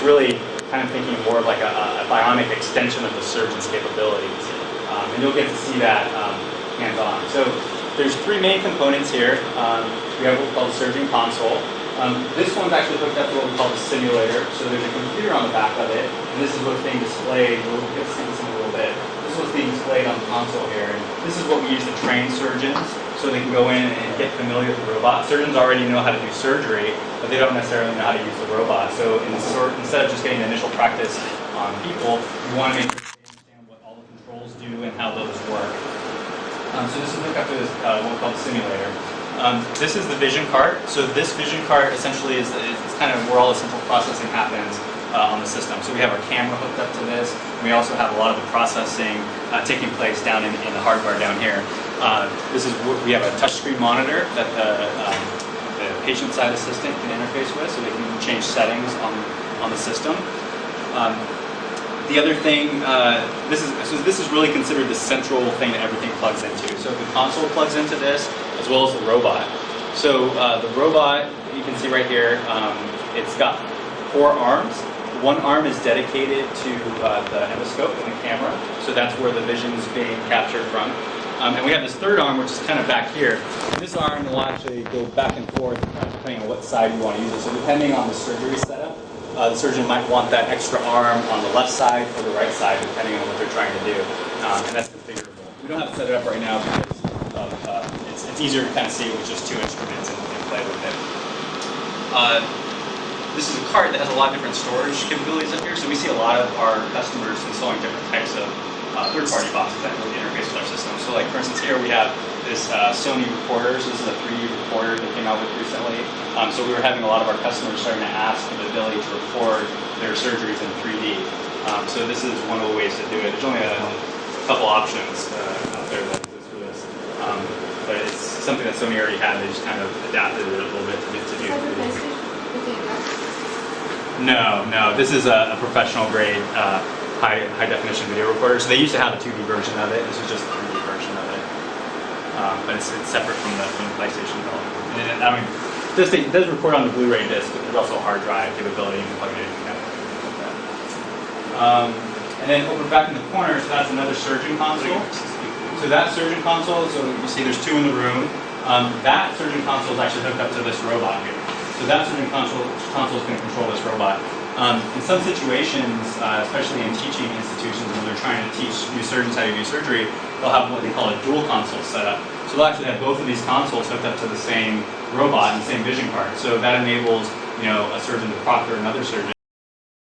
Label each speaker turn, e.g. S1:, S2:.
S1: it's really kind of thinking more of like a bionic extension of the surgeon's capabilities. And you'll get to see that hands-on. So there's three main components here. We have what we call the surgeon console. This one's actually hooked up to what we call the simulator. So there's a computer on the back of it, and this is what's being displayed. We'll get to see this in a little bit. This is what's being displayed on the console here. And this is what we use to train surgeons so they can go in and get familiar with the robot. Surgeons already know how to do surgery, but they don't necessarily know how to use the robot. So instead of just getting initial practice on people, we want to make sure they understand what all the controls do and how those work. So this is hooked up to this, what we call the simulator. This is the vision cart. So this vision cart essentially is kind of where all the central processing happens on the system. So we have our camera hooked up to this. And we also have a lot of the processing taking place down in the hardware down here. This is we have a touchscreen monitor that the patient side assistant can interface with, so they can change settings on the system. The other thing, this is really considered the central thing that everything plugs into. So the console plugs into this, as well as the robot. So the robot, you can see right here, it's got 4 arms. One arm is dedicated to the endoscope and the camera, so that's where the vision is being captured from. And we have this third arm, which is kind of back here. This arm will actually go back and forth depending on what side you want to use it. So depending on the surgery setup, the surgeon might want that extra arm on the left side or the right side, depending on what they're trying to do. And that's configurable. We don't have to set it up right now because it's easier to kind of see it with just 2 instruments and play with it. This is a cart that has a lot of different storage capabilities up here. So we see a lot of our customers installing different types of third-party boxes that really interface with our system. So like, for instance, here we have this Sony recorder. So this is a 3D recorder they came out with recently. So we were having a lot of our customers starting to ask for the ability to record their surgeries in 3D. So this is one of the ways to do it. There's only a couple options out there that exist for this. But it's something that Sony already had. They just kind of adapted it a little bit to do. No. This is a professional grade high definition video recorder. So they used to have a 2D version of it. This is just a 3D version of it. But it's separate from the PlayStation development. And I mean, it does record on the Blu-ray disc, but there's also a hard drive capability. You can plug it in and kind of like that. And then over back in the corner, so that's another surgeon console. So that surgeon console, so you see there's 2 in the room. That surgeon console is actually hooked up to this robot here. So that surgeon console is going to control this robot. In some situations, especially in teaching institutions when they're trying to teach new surgeons how to do surgery, they'll have what they call a dual console setup. So they'll actually have both of these consoles hooked up to the same robot and the same vision card. So that enables, a surgeon to proctor another surgeon.